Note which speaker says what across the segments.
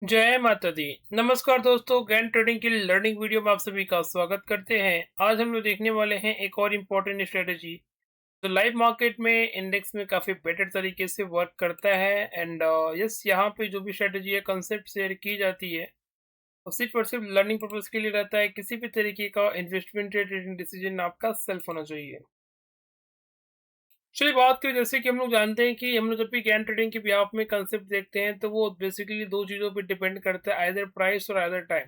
Speaker 1: जय माता दी। नमस्कार दोस्तों, ज्ञान ट्रेडिंग की लर्निंग वीडियो में आप सभी का स्वागत करते हैं। आज हम लोग देखने वाले हैं एक और इम्पोर्टेंट स्ट्रेटजी जो लाइव मार्केट में इंडेक्स में काफ़ी बेटर तरीके से वर्क करता है। एंड यस, यहाँ पे जो भी स्ट्रेटजी है, कंसेप्ट शेयर की जाती है, वो सिर्फ और सिर्फ लर्निंग पर्पज के लिए रहता है। किसी भी तरीके का इन्वेस्टमेंट या ट्रेडिंग डिसीजन आपका सेल्फ होना चाहिए। चलिए बात करें, जैसे कि हम लोग जानते हैं कि हम लोग जब भी ज्ञान ट्रेडिंग के बिहाफ में कंसेप्ट देखते हैं तो वो बेसिकली दो चीज़ों पे डिपेंड करता है, आइदर प्राइस और आइदर टाइम।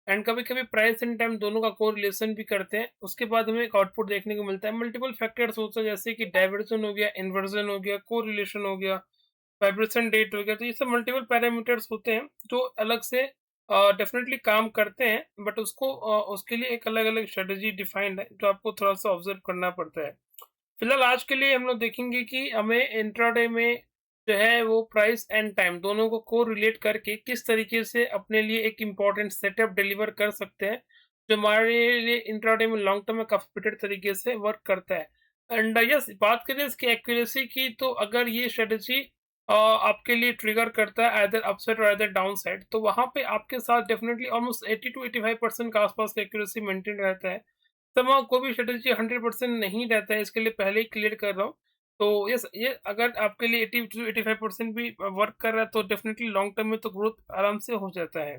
Speaker 1: एंड कभी-कभी प्राइस एंड टाइम दोनों का कोरिलेशन भी करते हैं। उसके बाद हमें एक आउटपुट देखने को मिलता है। मल्टीपल फैक्टर्स होते हैं, जैसे कि डाइवर्जन हो गया, इन्वर्जन हो गया, कोरिलेशन हो गया, वाइब्रेशन रेट हो गया। तो ये सब मल्टीपल पैरामीटर्स होते हैं जो अलग से डेफिनेटली काम करते हैं, बट उसके लिए एक अलग-अलग स्ट्रेटजी डिफाइंड है जो आपको थोड़ा-सा ऑब्जर्व करना पड़ता है। फिलहाल आज के लिए हम लोग देखेंगे कि हमें इंट्राडे में जो है वो प्राइस एंड टाइम दोनों को कोरिलेट करके किस तरीके से अपने लिए एक इम्पोर्टेंट सेटअप डिलीवर कर सकते हैं, जो हमारे लिए इंट्राडे में लॉन्ग टर्म में काफ़ी बेटर तरीके से वर्क करता है। एंड यस, बात करें इसकी एक्यूरेसी की, तो अगर ये स्ट्रेटजी आपके लिए ट्रिगर करता है आइदर अपसाइड और आइदर डाउन साइड, तो वहाँ पे आपके साथ डेफिनेटली ऑलमोस्ट 80 टू 85% के आसपास का एक्यूरेसी मेंटेन रहता है। तमाम कोई भी स्ट्रेटेजी 100% नहीं रहता है, इसके लिए पहले ही क्लियर कर रहा हूँ। तो यस, ये अगर आपके लिए 80 टू 85% भी वर्क कर रहा है तो डेफिनिटली लॉन्ग टर्म में तो ग्रोथ आराम से हो जाता है।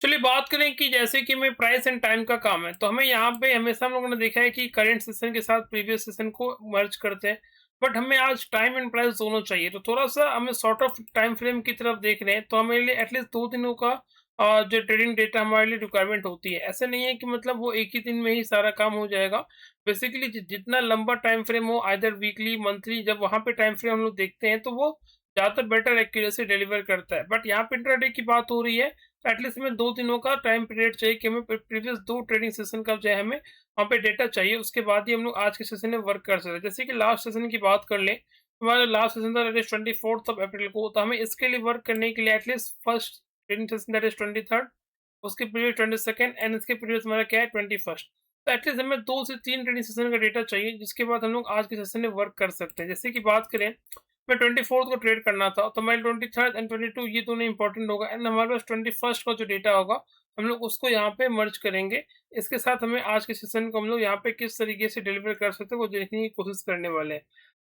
Speaker 1: चलिए बात करें कि जैसे कि हमें प्राइस एंड टाइम का काम है, तो हमें यहाँ पे हमेशा हम लोगों ने देखा है कि करंट सेशन के साथ प्रीवियस सेशन को मर्ज करते हैं। बट हमें आज टाइम एंड प्राइस दोनों चाहिए, तो थोड़ा-सा हमें सॉर्ट ऑफ टाइम फ्रेम की तरफ देख रहे हैं, तो हमारे लिए एटलीस्ट 2 दिनों का जो ट्रेडिंग डेटा हमारे लिए रिक्वायरमेंट होती है। ऐसा नहीं है कि मतलब वो एक ही दिन में ही सारा काम हो जाएगा। बेसिकली जितना लंबा टाइम फ्रेम हो, आइदर वीकली, मंथली, जब वहाँ पे टाइम फ्रेम हम लोग देखते हैं, तो वो ज़्यादातर बेटर एक्यूरेसी डिलीवर करता है। बट यहाँ पे इंट्राडे की बात हो रही है, तो एटलीस्ट हमें 2 दिनों का टाइम पीरियड चाहिए कि हमें प्रीवियस 2 ट्रेडिंग सेशन का जो है हमें वहाँ पे डेटा चाहिए। उसके बाद ही हम लोग आज के सेशन में वर्क कर सकते हैं। जैसे कि लास्ट सेशन की बात कर लें, हमारा लास्ट सेशन था that is 24th of April को, तो हमें इसके लिए वर्क करने के लिए at least first trading session that is 23rd, उसके पीरियड 22nd एंड इसके पीरियड हमारा क्या है 21st। तो एटलीस्ट हमें 2 से 3 ट्रेडिंग सेशन का डेटा चाहिए, जिसके बाद हम लोग आज के सेशन में वर्क कर सकते हैं। जैसे कि बात करें, मैं 24th को ट्रेड करना था, तो मैं 23rd एंड 22 ये दोनों इंपॉर्टेंट होगा, एंड हमारे पास 21st का जो डेटा होगा, हम लोग उसको यहाँ पे मर्ज करेंगे। इसके साथ हमें आज के सेशन को हम लोग यहाँ पे किस तरीके से डिलीवर कर सकते हैं, वो देखने की कोशिश करने वाले हैं।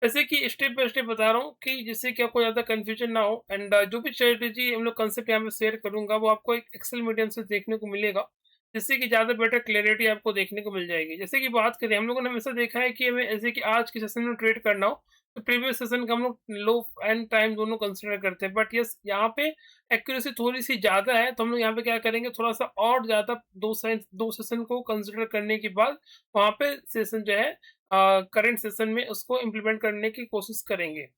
Speaker 1: जैसे कि स्टेप बाय स्टेप बता रहा हूँ कि जिससे कि आपको ज़्यादा कन्फ्यूजन ना हो, एंड जो भी स्ट्रेटेजी हम लोग कंसेप्ट यहाँ पे शेयर करूँगा, वो आपको एक एक्सेल मीडियम से देखने को मिलेगा, जिससे कि ज़्यादा बेटर क्लैरिटी आपको देखने को मिल जाएगी। जैसे कि बात करें, हम लोगों ने हमेशा देखा है कि हमें ऐसे कि आज के सेशन में ट्रेड करना हो, तो प्रीवियस सेशन का हम लोग लो एंड टाइम दोनों कंसीडर करते हैं। बट यस, यहाँ पे एक्यूरेसी थोड़ी-सी ज़्यादा है, तो हम लोग यहाँ पे क्या करेंगे, थोड़ा-सा और ज़्यादा 2 सेशन को कंसीडर करने के बाद वहाँ पे सेशन जो है करंट सेशन में उसको इम्प्लीमेंट करने की कोशिश करेंगे।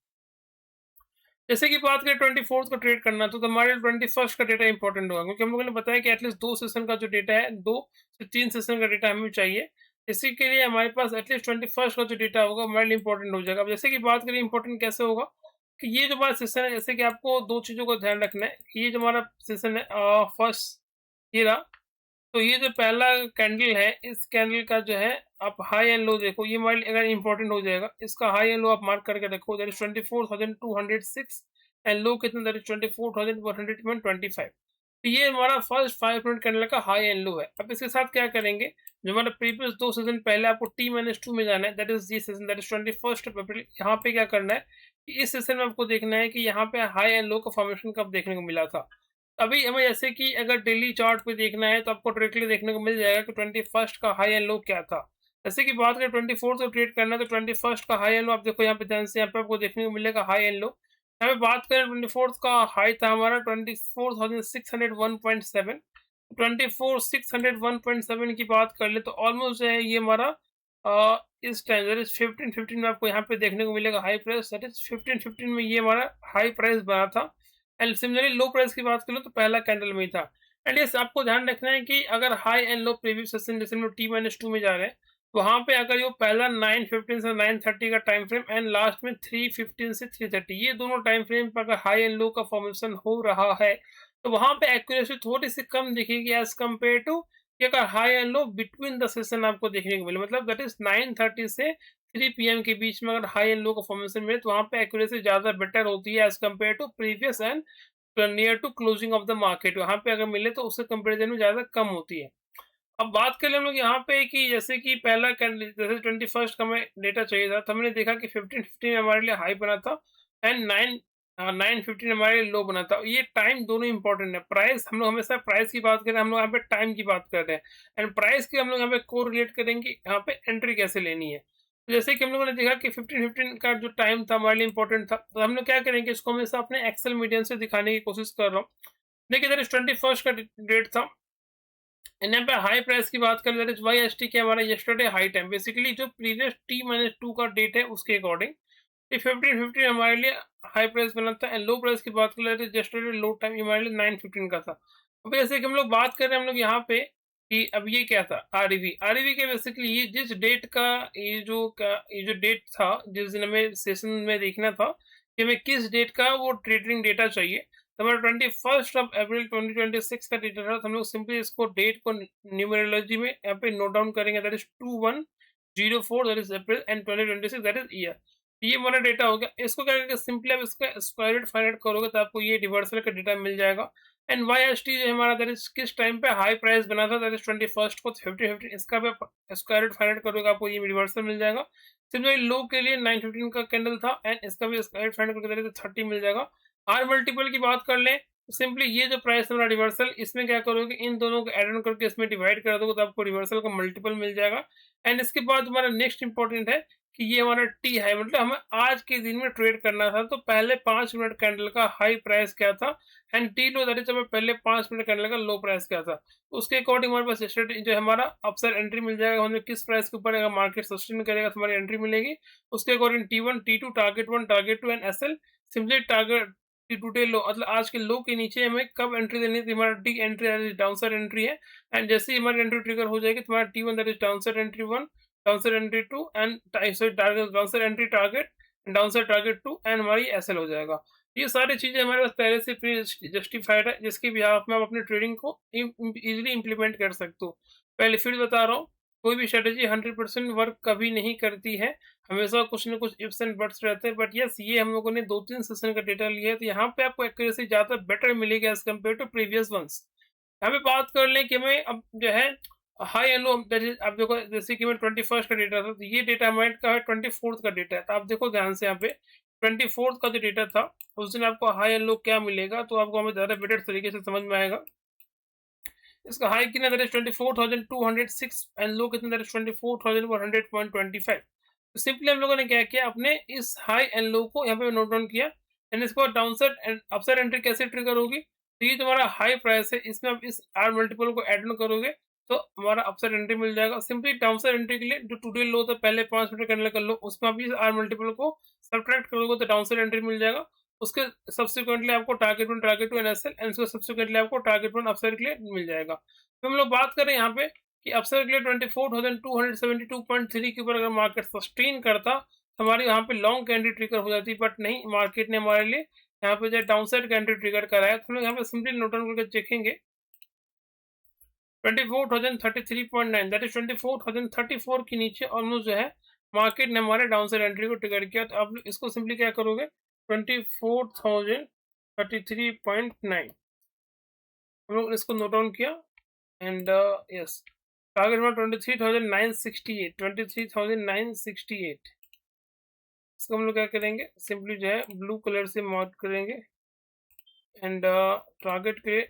Speaker 1: जैसे कि बात करें 24th को ट्रेड करना, तो हमारे लिए 21st का डेटा इंपॉर्टेंट होगा, क्योंकि हम लोगों ने बताया कि एटलीस्ट 2 सेशन का जो डेटा है, 2 से 3 सेशन का डेटा हमें चाहिए। इसी के लिए हमारे पास एटलीस्ट 21st का जो डेटा होगा हमारे लिए इंपॉर्टेंट हो जाएगा। अब जैसे कि बात करें इंपॉर्टेंट कैसे होगा, कि ये जो हमारा सेशन है, जैसे कि आपको 2 चीज़ों का ध्यान रखना है। कि ये जो हमारा सेशन है, फर्स्ट ये रहा, तो ये जो पहला कैंडल है, इस कैंडल का जो है आप हाई एंड लो देखो, ये हमारे लिए अगर इम्पोर्टेंट हो जाएगा। इसका हाई एंड लो आप मार्क करके रखो, दैट इज़ 24,206 एंड लो कितना, दैट इज़ 24,125। तो ये हमारा फर्स्ट 5 मिनट कैंडल का हाई एंड लो है। अब इसके साथ क्या करेंगे, जो हमारा प्रीवियस 2 सेशन पहले आपको T-2 में जाना है, दैट इज़ ये session, that is 21st of April. यहाँ पे क्या करना है कि इस सेशन में आपको देखना है कि यहाँ पे हाई एंड लो का फॉर्मेशन कब देखने को मिला था। अभी हमें जैसे कि अगर डेली चार्ट पे देखना है, तो आपको डायरेक्टली देखने को मिल जाएगा कि 21st का हाई एंड लो क्या था। जैसे कि बात करें 24th को ट्रेड करना है, तो 21st का हाई एंड लो आप देखो यहाँ पे ध्यान से, यहाँ पे आपको देखने को मिलेगा हाई एंड लो। यहाँ पे बात करें 24th का हाई था हमारा 24,601.7। 24,601.7 की बात कर ले तो ऑलमोस्ट जो है ये हमारा इस टाइम दैट इज़ 15-15 में आपको यहाँ पे देखने को मिलेगा हाई प्राइस, दैट इज़ 15-15 में ये हमारा हाई प्राइस बना था। एंड सिमिलरली लो प्राइस की बात करें तो पहला कैंडल में ही था। एंड यस, आपको ध्यान रखना है कि अगर high and low previous session जैसे हम लोग T-2 में जा रहे हैं, वहाँ पे अगर ये पहला 9:15 से 9:30 का टाइम फ्रेम एंड लास्ट में 3:15 से 3:30, ये दोनों टाइम फ्रेम पर अगर हाई एंड लो का फॉर्मेशन हो रहा है, तो वहाँ पे एक्यूरेसी थोड़ी-सी कम दिखेगी एज़ कम्पेयर टू कि अगर high and low between the session आपको देखने को मिले। मतलब दैट इज़ 9:30 से 3 पीएम के बीच में अगर हाई एंड लो का फॉर्मेशन मिले, तो वहाँ पे एक्यूरेसी ज़्यादा बेटर होती है as compared to previous and near to closing of the market, वहाँ पे अगर मिले तो उससे कंपैरिजन में ज़्यादा कम होती है। अब बात करें हम लोग यहाँ पे कि जैसे कि पहला जैसे 21st का हमें डेटा चाहिए था, तो हमने देखा कि 15-15 हमारे लिए हाई बना था एंड 9-15 हमारे लिए लो बना था। ये टाइम दोनों इंपॉर्टेंट है। प्राइस हम लोग हमेशा प्राइस की बात कर रहे हैं, हम लोग यहाँ पे टाइम की बात कर रहे हैं एंड प्राइस की हम लोग यहाँ पे कोरिलेट करेंगे यहाँ पे एंट्री कैसे लेनी है। तो जैसे कि हम लोगों ने देखा कि 15-15 का जो टाइम था हमारे लिए इंपॉर्टेंट था, तो हम लोग क्या करेंगे, इसको हमेशा अपने एक्सेल मीडियम से दिखाने की कोशिश कर रहा हूँ। देखिए इधर 21st का डेट था एंड यहाँ पे हाई प्राइस की बात करें, that is Y S T के हमारा येस्टरडे हाई टाइम, बेसिकली जो प्रीवियस T-2 का डेट है उसके अकॉर्डिंग ये 15-15 हमारे लिए हाई प्राइस बना था एंड लो प्राइस की बात कर रहे थे, येस्टरडे लो टाइम हमारे लिए 9-15 का था। अब जैसे कि हम लोग बात कर रहे हैं हम लोग यहाँ पे कि अब ये क्या था, आरईवी के बेसिकली ये जिस डेट का ये जो डेट था, जिस दिन हमें सेशन में देखना था कि हमें किस डेट का वो ट्रेडिंग डेटा चाहिए, तो हमारा 21 अप्रैल 2026 का डेटा था। तो हम लोग सिंपली इसको डेट को न्यूमरोलॉजी में यहाँ पे नोट डाउन करेंगे, that is 2104, that is April and 2026, that is year. ये हमारा डेटा हो गया। इसको क्या करेंगे, सिंपली आप इसका स्क्वायर रूट फाइंड आउट करोगे तो आपको ये रिवर्सल का डेटा मिल जाएगा एंड वाई एस टी जो है हमारा, दैट इज किस टाइम पे हाई प्राइस बना था, दैट इज 21st को 50-50, इसका भी स्क्वायर रूट फाइंड आउट करोगे आपको ये रिवर्सल मिल जाएगा। सिमिलरली लो के लिए 9-15 का कैंडल था एंड इसका भी स्क्वायर रूट फाइंड आउट करके 30 मिल जाएगा। आर मल्टीपल की बात कर लें तो सिंपली ये जो प्राइस हमारा रिवर्सल, इसमें क्या करोगे, इन दोनों को एड ऑन करके इसमें डिवाइड कर दोगे तो आपको रिवर्सल का मल्टीपल मिल जाएगा एंड इसके बाद हमारा नेक्स्ट इंपॉर्टेंट है कि ये हमारा टी हाई, मतलब हमें आज के दिन में ट्रेड करना था, तो पहले 5 मिनट कैंडल का हाई प्राइस क्या था and T low, that is हमें पहले 5 मिनट कैंडल का लो प्राइस क्या था। तो उसके अकॉर्डिंग हमारे पास जो हमारा अपसाइड एंट्री मिल जाएगा, हमें किस प्राइस के ऊपर अगर मार्केट सस्टेन करेगा तो हमारी एंट्री मिलेगी। उसके according T1 T2 target 1 and SL, simply target today लो, मतलब आज के लो के नीचे हमें कब एंट्री देनी थी, हमारा D entry down side entry है एंड जैसे ही हमारी एंट्री ट्रिगर हो जाएगी तो हमारा T1 that is down side entry 1, downside entry 2 and target downside entry target, downside target 2 and हमारी एसएल हो जाएगा। ये सारी चीजें हमारे पास पहले से प्री जस्टिफाइड है, जिसके बिहाफ में आप अपने ट्रेडिंग को इजीली इंप्लीमेंट कर सकते हो। पहले फिर बता रहा हूँ, कोई भी स्ट्रेटेजी 100% वर्क कभी नहीं करती है, हमेशा कुछ ना कुछ इफ्स एंड बट्स रहते हैं। बट यस, ये हम लोगों ने 2-3 सेशन का डेटा लिया है, तो यहाँ पे आपको एक्यूरेसी ज़्यादा बेटर मिलेगी as compared to previous ones. यहाँ पे बात कर लें कि हमें अब जो है high and low, that is आप देखो, जैसे कि मैं 21st का डेटा था, तो ये डेटा हमारे का है 24th का डेटा है। तो आप देखो ध्यान से यहाँ पे 24th का जो डेटा था, उस दिन आपको हाई एंड लो क्या मिलेगा, तो आपको हमें ज़्यादा बेटर तरीके से समझ में आएगा। इसका हाई कितना, दैट इज 24,206 एंड लो कितना, दैट इज 24,100.25। तो सिंपली हम लोगों ने क्या किया, अपने इस हाई एंड लो को यहाँ पे नोट डाउन किया एंड इसको डाउनसाइड एंड अपसाइड एंट्री कैसे ट्रिगर होगी, तो ये तुम्हारा हाई प्राइस है, इसमें आप इस आर मल्टीपल को ऐड ऑन करोगे तो हमारा अपसाइड एंट्री मिल जाएगा। सिंपली डाउनसाइड एंट्री के लिए जो टुडे लो था, पहले 5 मिनट कैंडल कर लो, उसमें आप इस आर मल्टीपल को सब्ट्रैक्ट करोगे तो डाउनसाइड एंट्री मिल जाएगा। उसके सब्सिक्वेंटली आपको टारगेट 1 एनएसएल एंड उसके सब्सिक्वेंटली आपको टारगेट 1 अपसाइड के लिए मिल जाएगा। तो हम लोग बात करें यहाँ पे कि अपसाइड के लिए 24,272.3 के ऊपर अगर मार्केट सस्टेन करता तो हमारी यहाँ पे लॉन्ग कैंडी ट्रिगर हो जाती, बट नहीं, मार्केट ने हमारे लिए यहाँ पे जो डाउनसाइड कैंडी ट्रिगर कराया। तो हम लोग यहाँ पे सिंपली नोट डाउन करके देखेंगे 24,033.9, दैट इज 24,034 के नीचे ऑलमोस्ट जो है मार्केट ने हमारे डाउनसाइड एंट्री को ट्रिगर किया। तो आप इसको सिंपली क्या करोगे, 24,033.9 हम लोग इसको नोट डाउन किया एंड यस, टारगेट हमारा 23,968, इसको हम लोग क्या करेंगे, सिंपली जो है ब्लू कलर से मार्क करेंगे एंड टारगेट के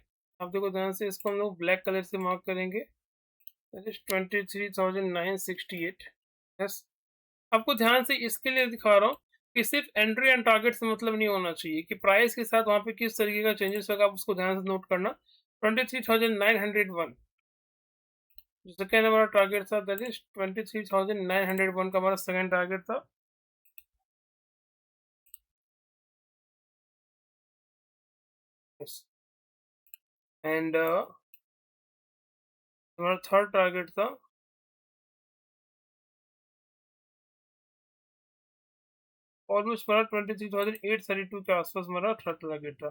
Speaker 1: आप देखो ध्यान से, इसको हम लोग ब्लैक कलर से मार्क करेंगे, दैट इज 23,968। यस, आपको ध्यान से इसके लिए दिखा रहा हूँ कि सिर्फ एंट्री एंड टारगेट से मतलब नहीं होना चाहिए कि प्राइस के साथ वहाँ पे किस तरीके का चेंजेस होगा, आप उसको ध्यान से नोट करना। 23,901 जो सेकेंड हमारा टारगेट था, दैट इज 23,901 का हमारा सेकेंड टारगेट था। एंड हमारा थर्ड टारगेट था ऑलमोस्ट हमारा 23,832 के आसपास हमारा थर्ड टारगेट था,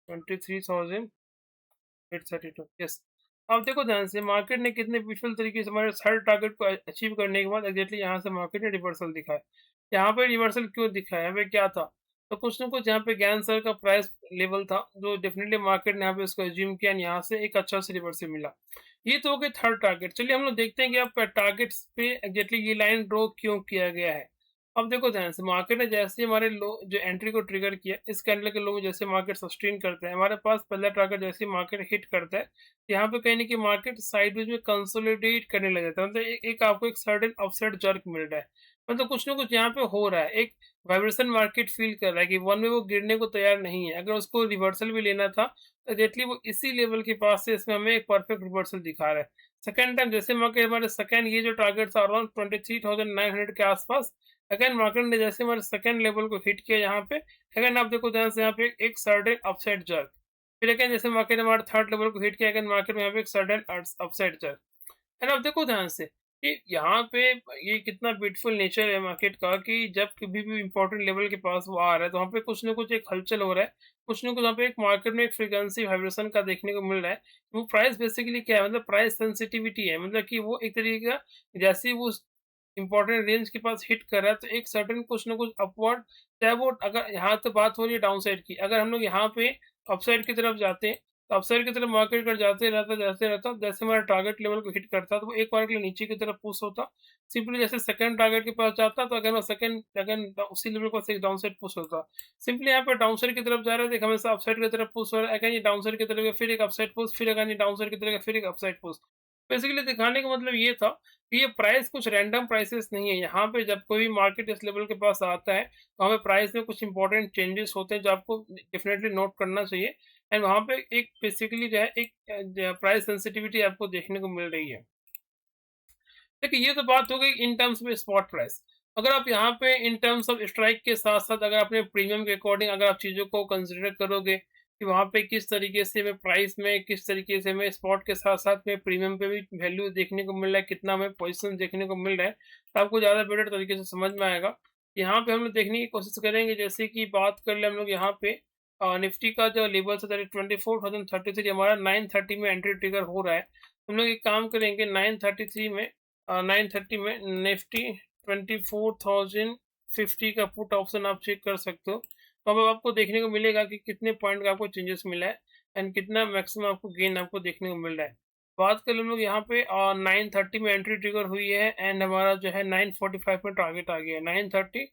Speaker 1: 23,832। यस, अब देखो ध्यान से मार्केट ने कितने ब्यूटीफुल तरीके से हमारे थर्ड टारगेट को अचीव करने के बाद एग्जैक्टली यहाँ से मार्केट ने रिवर्सल दिखाया। यहाँ पे रिवर्सल क्यों दिखाया, यहाँ पे क्या था, तो कुछ ना कुछ यहाँ पे ज्ञान सर का प्राइस लेवल था, जो डेफ़िनेटली मार्केट ने यहाँ पे उसको अज़्यूम किया एंड यहाँ से एक अच्छा सा रिवर्सल मिला। ये तो हो गई थर्ड टारगेट। चलिए हम लोग देखते हैं कि अब टारगेट्स पे एग्ज़ैक्टली ये लाइन ड्रॉ क्यों किया गया है। अब देखो ध्यान से, मार्केट ने जैसे ही हमारे लो जो एंट्री को ट्रिगर किया, इस कैंडल के लो में जैसे मार्केट सस्टेन करता है, हमारे पास पहला टारगेट जैसे ही मार्केट हिट करता है, यहाँ पे कहीं न कहीं मार्केट साइडवेज़ में कंसोलिडेट करने लग जाता है। मतलब एक आपको एक सर्टेन अपसाइड जर्क मिल रहा है। मतलब कुछ ना कुछ यहाँ पे हो रहा है। एक वाइब्रेशन मार्केट फ़ील कर रहा है कि वन में वो गिरने को तैयार नहीं है। अगर उसको रिवर्सल भी लेना था, तो एग्ज़ैक्टली वो इसी लेवल के पास से इसमें हमें एक परफेक्ट रिवर्सल दिखा रहा है। सेकंड टाइम जैसे मार्केट हमारे सेकंड ये जो टारगेट था अराउंड 23,900 के आस-पास, अगेन मार्केट ने जैसे हमारे सेकंड लेवल को हिट किया यहाँ पे, अगेन आप देखो ध्यान से यहाँ पे एक सर्टेन अपसाइड जर्क। फिर अगेन जैसे मार्केट ने हमारे थर्ड लेवल को हिट किया, अगेन मार्केट में यहाँ पे एक सर्टेन अपसाइड जर्क। एंड अब देखो ध्यान से कि यहाँ पे ये कितना ब्यूटीफुल नेचर है मार्केट का कि जब कभी भी इंपॉर्टेंट लेवल के पास वो आ रहा है तो वहाँ पे कुछ ना कुछ एक हलचल हो रहा है, कुछ ना कुछ वहाँ पे एक मार्केट में एक फ्रीक्वेंसी वाइब्रेशन का देखने को मिल रहा है। वो प्राइस बेसिकली क्या है, मतलब प्राइस सेंसिटिविटी है, मतलब कि वो एक तरीके का जैसे ही वो इंपॉर्टेंट रेंज के पास हिट कर रहा है तो एक सर्टेन कुछ ना कुछ अपवर्ड, चाहे वो अगर यहाँ तो बात हो रही है डाउन साइड की, अगर हम लोग यहाँ पे अपसाइड की तरफ जाते हैं तो अपसाइड की तरफ मार्केट कर जाते रहता, जैसे हमारा टारगेट लेवल को हिट करता तो वो एक बार के लिए नीचे की तरफ पुश होता, सिंपली जैसे सेकंड टारगेट के पास जाता तो अगर वो सेकंड अगेन उसी लेवल पर से डाउन साइड पुश होता, सिंपली यहाँ पे डाउन साइड की तरफ जा रहा है, देख हमेशा अपसाइड की तरफ पुश हो रहा है, अगेन ये डाउन साइड की तरफ गया, फिर एक अपसाइड पुश, फिर अगेन ये डाउन साइड की तरफ गया, फिर एक अपसाइड पुश। बेसिकली दिखाने का मतलब ये था कि ये प्राइस कुछ रैंडम प्राइसेस नहीं है। यहाँ पे जब कोई भी मार्केट इस लेवल के पास आता है, तो हमें प्राइस में कुछ इंपॉर्टेंट चेंजेस होते हैं जो आपको डेफिनेटली नोट करना चाहिए एंड वहाँ पे एक बेसिकली जो है एक प्राइस सेंसिटिविटी आपको देखने को मिल रही है। देखिए ये तो बात हो गई इन टर्म्स में स्पॉट प्राइस। अगर आप यहाँ पे इन टर्म्स ऑफ स्ट्राइक के साथ-साथ अगर अपने प्रीमियम के अकॉर्डिंग अगर आप चीज़ों को कंसीडर करोगे कि वहाँ पे किस तरीके से हमें प्राइस में, किस तरीके से हमें स्पॉट के साथ-साथ में प्रीमियम पे भी वैल्यू देखने को मिल रहा है, कितना हमें पोज़ीशन देखने को मिल रहा है, तो आपको ज़्यादा बेटर तरीके से समझ में आएगा। यहाँ पे हम लोग देखने की कोशिश करेंगे, जैसे कि बात कर लें हम लोग यहाँ पे निफ्टी का जो लेवल्स है दैट इज़ 24,033, हमारा 930 में एंट्री ट्रिगर हो रहा है। हम लोग एक काम करेंगे 933 में 930 में निफ्टी 24,050 का पुट ऑप्शन आप चेक कर सकते हो। तो अब आपको देखने को मिलेगा कि कितने पॉइंट का आपको चेंजेस मिला है एंड कितना मैक्सिमम आपको गेन आपको देखने को मिल रहा है। बात करें हम लोग यहाँ पे 930 में एंट्री ट्रिगर हुई है एंड हमारा जो है 945 में टारगेट आ गया है। 930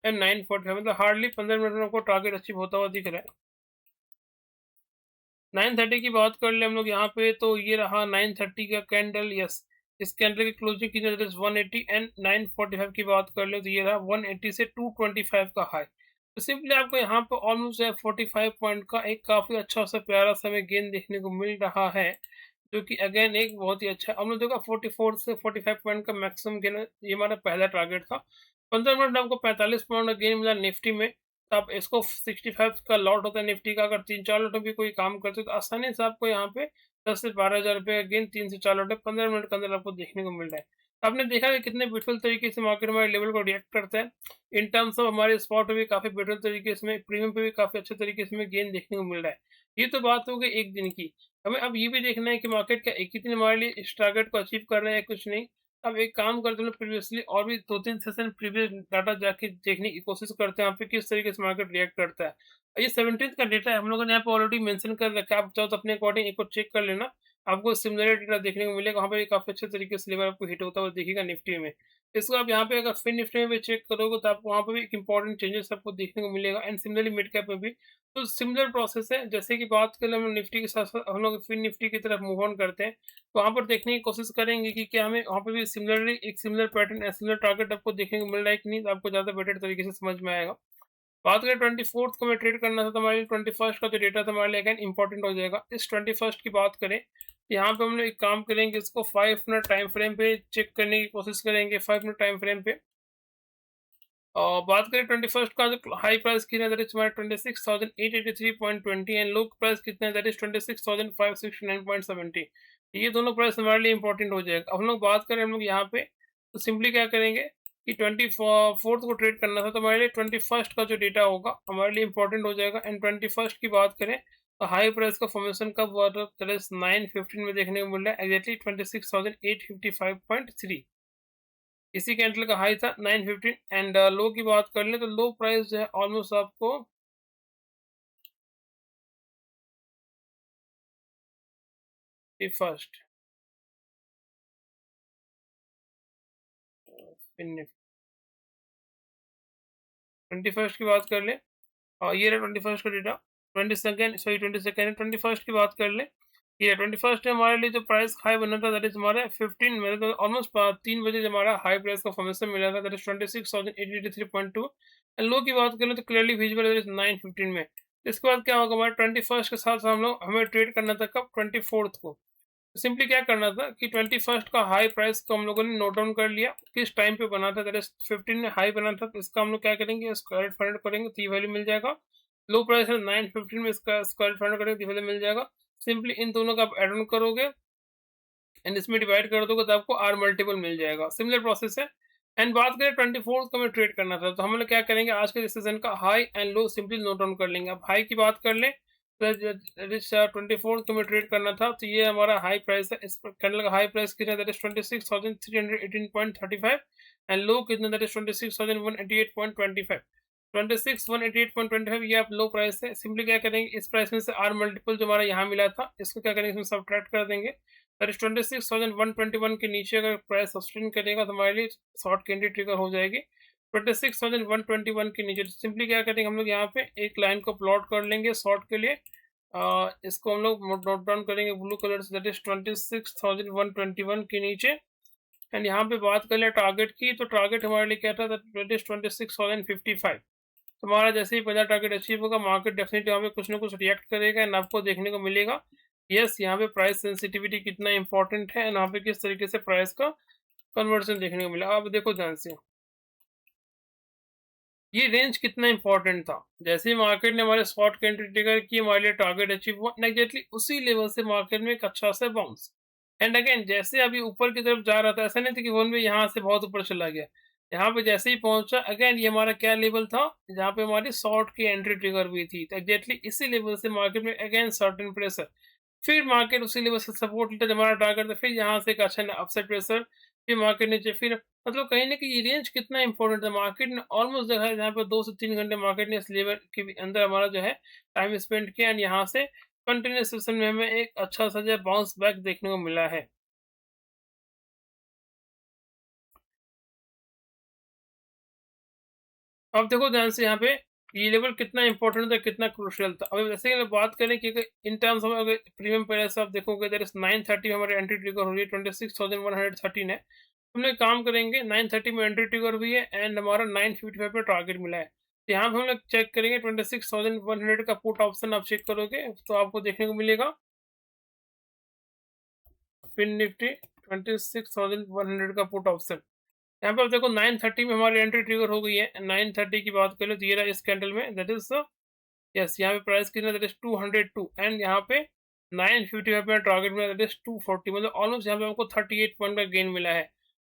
Speaker 1: एंड 945 मतलब हार्डली 15 मिनट में आपको टारगेट अचीव होता हुआ दिख रहा है। 930 की बात कर ले हम लोग यहाँ पे, तो ये रहा 930 का कैंडल। यस, इस कैंडल की क्लोजिंग की दैट इज 180 एंड 945 की बात कर ले तो ये रहा 180 से 225 का हाई। तो सिंपली आपको यहाँ पे ऑलमोस्ट 45 पॉइंट का एक काफी अच्छा सा प्यारा सा हमें गेन देखने को मिल रहा है, जो कि अगेन एक बहुत ही अच्छा हमने देखा 44 से 45 पॉइंट का मैक्सिमम गेन है, ये हमारा पहला टारगेट था। 15 मिनट में आपको 45 पॉइंट का गेन मिला निफ्टी में। तो आप इसको 65 का लॉट होता है निफ्टी का, अगर 3-4 लॉट में भी कोई काम करते हो तो आसानी से आपको यहाँ पे 10 से 12,000 रुपए का गेन 3 से 4 लॉट में 15 मिनट के अंदर आपको देखने को मिल रहा है। आपने देखा कि कितने ब्यूटीफुल तरीके से मार्केट हमारे लेवल को रिएक्ट करता है। इन टर्म्स ऑफ हमारे स्पॉट पे भी काफ़ी बेटर तरीके से हमें प्रीमियम पे भी काफ़ी अच्छे तरीके से हमें गेन देखने को मिल रहा है। ये तो बात हो गई एक दिन की। हमें अब ये भी देखना है कि मार्केट क्या एक ही दिन हमारे लिए इस टारगेट को अचीव कर रहा है या कुछ नहीं। अब एक काम करते हैं, प्रीवियसली और भी 2-3 सेशन प्रीवियस डाटा जाके देखने की कोशिश करते हैं, यहाँ पे किस तरीके से मार्केट रिएक्ट करता है। ये 17th का डेटा है, हम लोगों ने यहाँ पे ऑलरेडी मेंशन कर रखा है, आप चाहो तो अपने अकॉर्डिंग एक बार चेक कर लेना। आपको सिमिलर डेटा देखने को मिलेगा, वहाँ पे भी काफ़ी अच्छे तरीके से लेवल आपको हिट होता हुआ दिखेगा निफ्टी में। इसको आप यहाँ पे अगर फिन निफ्टी में भी चेक करोगे तो आपको वहाँ पे भी एक इंपॉर्टेंट चेंजेस आपको देखने को मिलेगा एंड सिमिलरली मिड कैप में भी। तो सिमिलर प्रोसेस है, जैसे कि बात करें हम लोग निफ्टी के साथ-साथ हम लोग फिन निफ्टी की तरफ मूव ऑन करते हैं। वहाँ पर देखने की कोशिश करेंगे कि क्या हमें वहाँ पे भी सिमिलरली एक सिमिलर पैटर्न या सिमिलर टारगेट आपको देखने को मिल रहा है कि नहीं, तो आपको ज़्यादा बेटर तरीके से समझ में आएगा। बात करें 24th को हमें ट्रेड करना था तो हमारे लिए 21st का जो डेटा था हमारे लिए अगेन इंपॉर्टेंट हो जाएगा। इस 21st की बात करें, यहाँ पे हम लोग एक काम करेंगे, इसको 5 मिनट टाइम फ्रेम पे चेक करने की कोशिश करेंगे, 5 मिनट टाइम फ्रेम पे। और बात करें 21st का, जो हाई प्राइस कितना है दैट इज हमारा 26,883.20 एंड लो प्राइस कितना है दैट इज 26,569.70। ये दोनों प्राइस हमारे लिए इंपॉर्टेंट हो जाएगा। अब हम लोग बात करें हम लोग यहाँ पे, तो सिंपली क्या करेंगे कि 24th को ट्रेड करना था तो हमारे लिए 21st का जो डेटा होगा हमारे लिए इंपॉर्टेंट हो जाएगा एंड 21st की बात करें तो हाई प्राइस का फॉर्मेशन कब हुआ था, दैट इज 9:15 में देखने को मिल रहा है, एग्जैक्टली 26,855.3। इसी कैंडल का हाई था 915 एंड लो की बात कर ले तो लो प्राइस जो है ऑलमोस्ट आपको फर्स्ट फिर 21st की बात कर ले और ये रहा 21st का डेटा 22nd की बात कर ले ये 21st है हमारे लिए जो प्राइस हाई बना था दैट इज हमारा 15 मेरे तो ऑलमोस्ट 3 बजे जब हमारा हाई प्राइस का फॉर्मेशन मिला था दैट इज 26,883.2 एंड लो की बात करें तो क्लियरली विजिबल दैट इज 915 में। इसके बाद क्या होगा हमारे 21st के साथ हम लोग हमें ट्रेड करना था कब 24th को। सिंपली क्या करना था कि 21st का हाई प्राइस को हम लोगों ने नोट डाउन कर लिया किस टाइम पे बना था दैट इज 15 में हाई बना था तो इसका हम लोग क्या करेंगे स्क्वायर फाइंड करेंगे तो ये वैल्यू मिल जाएगा। लो प्राइस है 915 में इसका स्क्वायर फाइंड करेंगे तो ये वैल्यू मिल जाएगा। सिंपली इन दोनों का आप एड ऑन करोगे एंड इसमें डिवाइड कर दोगे तो आपको आर मल्टीपल मिल जाएगा। सिमिलर प्रोसेस है। एंड बात करें 24th को हमें ट्रेड करना था तो हम लोग क्या करेंगे आज के सेशन का high and low simply note down कर लेंगे। अब हाई की बात कर लें तो 24th को हमें ट्रेड करना था तो ये हमारा हाई प्राइस है। इस कैंडल का हाई प्राइस कितना दैट इज 26,318.35 एंड लो कितना दैट इज 26,188.25 26,188.25 ये आप लो प्राइस है। सिंपली क्या करेंगे इस प्राइस में से आर मल्टीपल जो हमारा यहाँ मिला था इसको क्या करेंगे इसमें सब्ट्रैक्ट कर देंगे दैट इज 26,121 के नीचे अगर प्राइस सस्टेन करेगा तो हमारे लिए शॉर्ट कैंडी ट्रिगर हो जाएगी 26,121 के नीचे। सिंपली क्या करेंगे हम लोग यहाँ पे एक लाइन को प्लॉट कर लेंगे शॉर्ट के लिए इसको हम लोग नोट डाउन करेंगे blue colour say that is 26,121 के नीचे। एंड यहाँ पे बात कर ले टारगेट की तो टारगेट हमारे लिए क्या था दैट इज 26,055। तुम्हारा जैसे ही पहला टारगेट अचीव होगा मार्केट डेफिनेटली यहाँ पे कुछ ना कुछ रिएक्ट करेगा एंड आपको देखने को मिलेगा यस यहाँ पे प्राइस सेंसिटिविटी कितना इंपॉर्टेंट है एंड यहाँ पे किस तरीके से प्राइस का कन्वर्जन देखने को मिला। अब देखो ध्यान से ये रेंज कितना इंपॉर्टेंट था। जैसे ही मार्केट ने हमारे शॉर्ट कैंडल ट्रिगर की हमारे लिए टारगेट अचीव हुआ एग्जैक्टली उसी लेवल से मार्केट में एक अच्छा सा बाउंस एंड अगेन जैसे अभी ऊपर की तरफ जा रहा था ऐसा नहीं था कि वन में यहाँ से बहुत ऊपर चला गया। यहाँ पे जैसे ही पहुंचा अगेन ये हमारा क्या लेवल था जहाँ पे हमारी शॉर्ट की एंट्री ट्रिगर हुई थी तो एग्जैक्टली इसी लेवल से मार्केट में अगेन सर्टेन प्रेशर फिर मार्केट उसी लेवल से सपोर्ट लेता जब हमारा टारगेट था फिर यहाँ से एक अच्छा अपसाइड प्रेशर फिर मार्केट नीचे फिर मतलब कहीं ना कहीं ये रेंज कितना इंपॉर्टेंट है। मार्केट ने ऑलमोस्ट देखा है जहाँ पे 2 से 3 घंटे मार्केट ने इस लेवल के अंदर हमारा जो है टाइम स्पेंड किया एंड यहाँ से कंटिन्यूस सेशन में हमें एक अच्छा सा जो बाउंस बैक देखने को मिला है। अब देखो ध्यान से यहाँ पे ये लेवल कितना इंपॉर्टेंट था कितना क्रूशियल था। अभी जैसे कि अगर बात करें कि इन टर्म्स ऑफ अगर प्रीमियम प्राइस आप देखोगे दैट इज 930 में हमारी एंट्री ट्रिगर हो रही है 26,113 है। हम लोग काम करेंगे 930 में एंट्री ट्रिगर हुई है एंड हमारा 955 पे टारगेट मिला है तो यहाँ पे हम लोग चेक करेंगे 26,100 का पुट ऑप्शन आप चेक करोगे तो आपको देखने को मिलेगा फिन निफ्टी 26,100 का पुट ऑप्शन। यहाँ पे आप देखो 930 में हमारी एंट्री ट्रिगर हो गई है। 930 की बात करें तो ये रहा इस कैंडल में दैट इज यस यहाँ पे प्राइस कितना दैट इज 202 एंड यहाँ पे 955 में टारगेट में दैट इज 240 मतलब ऑलमोस्ट यहाँ पे आपको 38 पॉइंट का गेन मिला है।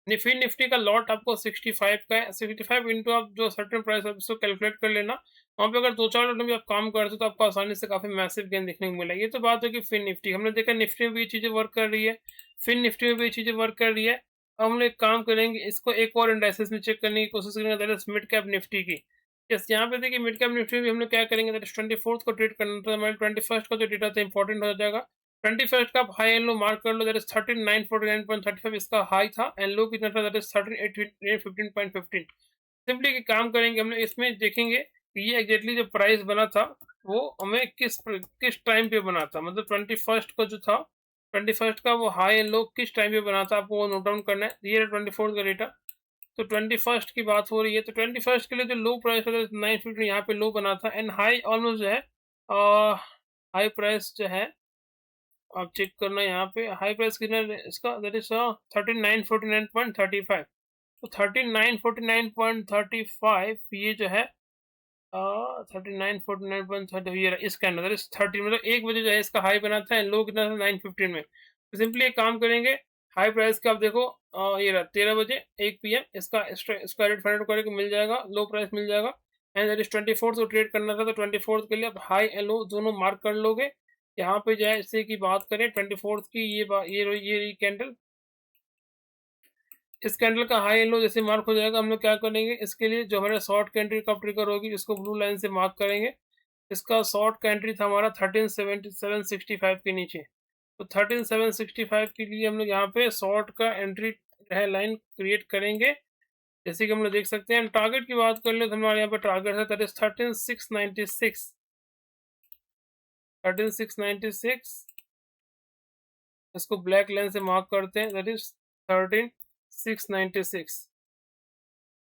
Speaker 1: फिर निफ्टी का लॉट आपको 65 का है 65 इंटू आप जो सर्टेन प्राइस है उसको कैलकुलेट कर लेना। वहाँ पे अगर 2-4 लॉट में आप काम करते हो तो आपको आसानी से काफी मैसिव गेन देखने को मिला। ये तो बात होगी फिर निफ्टी हमने देखा निफ्टी में भी ये चीजें वर्क कर रही है फिर निफ्टी में भी ये चीजें वर्क कर रही है। अब हम लोग एक काम करेंगे इसको एक और इंडाइसेस में चेक करने की कोशिश करेंगे that is mid cap Nifty की। यस यहाँ पे देखिए मिड कैप निफ्टी में भी हम लोग क्या करेंगे दैट इज 24th को ट्रेड करना था हमारे 21st का जो डेटा था इंपॉर्टेंट हो जाएगा। 21st का आप हाई एंड लो मार्क कर लो दैट इज 13,949.35 इसका हाई था एंड लो कितना था दैट इज 13,815.15। सिंपली एक काम करेंगे हम लोग इसमें देखेंगे कि ये एग्जैक्टली जो प्राइस बना था वो हमें किस टाइम पे बना था मतलब 21st को जो था 21st का वो हाई एंड लो किस टाइम पे बना था आपको वो नोट डाउन करना है। ये 24th का डेटा तो 21st की बात हो रही है तो 21st के लिए जो लो प्राइस था 950 यहाँ पे लो बना था एंड हाई ऑलमोस्ट जो है हाई प्राइस जो है आप चेक करना यहाँ पे हाई प्राइस कितना है इसका दैट इज 3949.35 तो 3949.35 ये जो है 3949.30 ये इसका अंदर इस 30 मतलब 1 बजे जो है इसका हाई बना था एंड लो कितना था 915 में। तो सिंपली एक काम करेंगे हाई प्राइस का आप देखो ये रहा 13 बजे 1 PM इसका रेट फाइंड करके मिल जाएगा लो प्राइस मिल जाएगा एंड दैट इज 24th को ट्रेड करना था तो 24th के लिए आप हाई एंड लो दोनों मार्क कर लोगे। यहाँ पे जो है इसी की बात करें 24th की ये रही कैंडल इस कैंडल का हाई एंड लो जैसे मार्क हो जाएगा, हम लोग क्या करेंगे, इसके लिए जो हमारा शॉर्ट का एंट्री कब ट्रिगर होगी, इसको ब्लू लाइन से मार्क करेंगे। इसका शॉर्ट का एंट्री था हमारा 137765 के नीचे। तो 13,765 के लिए हम लोग यहाँ पे शॉर्ट का एंट्री है लाइन क्रिएट करेंगे, जैसे कि हम लोग देख सकते हैं। टारगेट की बात कर ले तो हमारे यहाँ पे टारगेट है दैट इज 13,696, 13,696। इसको ब्लैक लाइन से मार्क करते हैं, दैट इज 13,696।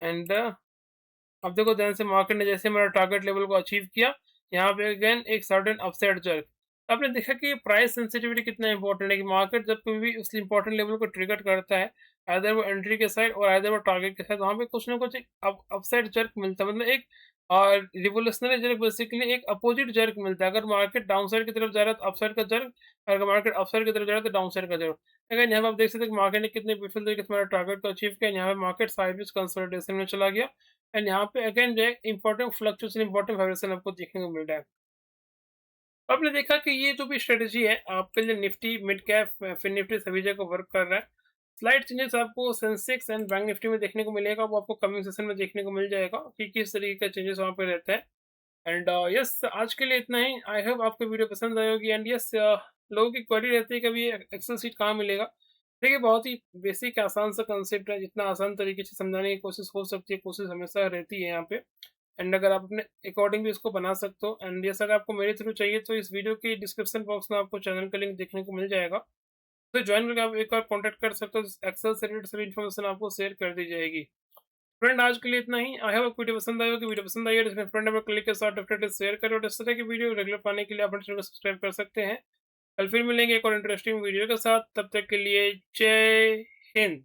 Speaker 1: एंड अब देखो ध्यान से, मार्केट ने जैसे हमारा टारगेट लेवल को अचीव किया, यहाँ पे अगेन एक सर्टेन अपसाइड जर्क। आपने देखा कि प्राइस सेंसिटिविटी कितना इंपॉर्टेंट है, कि मार्केट जब कभी भी उस इंपॉर्टेंट लेवल को ट्रिगर करता है, आइदर वो एंट्री के साइड और आइदर वो टारगेट के साइड, वहाँ पे कुछ ना कुछ एक अपसाइड जर्क मिलता है, मतलब एक रिवोल्यूशनरी जर्क, बेसिकली एक अपोजिट जर्क मिलता है। अगर मार्केट डाउन साइड की तरफ जा रहा है तो अपसाइड का जर्क, अगर मार्केट अपसाइड की तरफ जा रहा है तो डाउन साइड का जर्क। अगर यहाँ पे आप देख सकते हैं कि मार्केट ने कितने ब्यूटीफुल तरीके से हमारा टारगेट को अचीव किया। यहाँ पे मार्केट साइडवेज कंसोलिडेशन में चला गया, एंड यहाँ पे अगेन जो है इंपॉर्टेंट फ्लक्चुएशन, इंपॉर्टेंट वाइब्रेशन आपको देखने को मिल रहा है। आपने देखा कि ये जो भी स्ट्रेटेजी है आपके लिए निफ्टी, मिड कैप, फिर निफ्टी सभी जगह वर्क कर रहा है। स्लाइड चेंजेस आपको सेंसेक्स एंड बैंक निफ्टी में देखने को मिलेगा, वो आपको कमिंग सेशन में देखने को मिल जाएगा कि किस तरीके का चेंजेस वहाँ पे रहता है। एंड यस, आज के लिए इतना ही। आई होप आपको वीडियो पसंद आई होगी। एंड यस, लोगों की क्वेरी रहती है कभी एक्सेल सीट कहाँ मिलेगा। देखिए, बहुत ही बेसिक आसान सा कंसेप्ट है, जितना आसान तरीके से समझाने की कोशिश हो सकती है, कोशिश हमेशा रहती है यहाँ पे। एंड अगर आप अपने अकॉर्डिंग भी इसको बना सकते हो। एंड यस, अगर आपको मेरे थ्रू चाहिए तो इस वीडियो के डिस्क्रिप्शन बॉक्स में आपको चैनल का लिंक देखने को मिल जाएगा, तो ज्वाइन करके आप एक बार कॉन्टैक्ट कर सकते हो। एक्सेल से रिलेटेड सभी इन्फॉर्मेशन आपको शेयर कर दी जाएगी। फ्रेंड, आज के लिए इतना ही। आई होप वीडियो पसंद आई होगी। वीडियो पसंद आई है तो फ्रेंड में क्लिक के साथ डेफिनेटली शेयर करें, और इस तरह की वीडियो रेगुलर पाने के लिए आप चैनल को सब्सक्राइब कर सकते हैं। कल फिर मिलेंगे एक और इंटरेस्टिंग वीडियो के साथ, तब तक के लिए जय हिंद।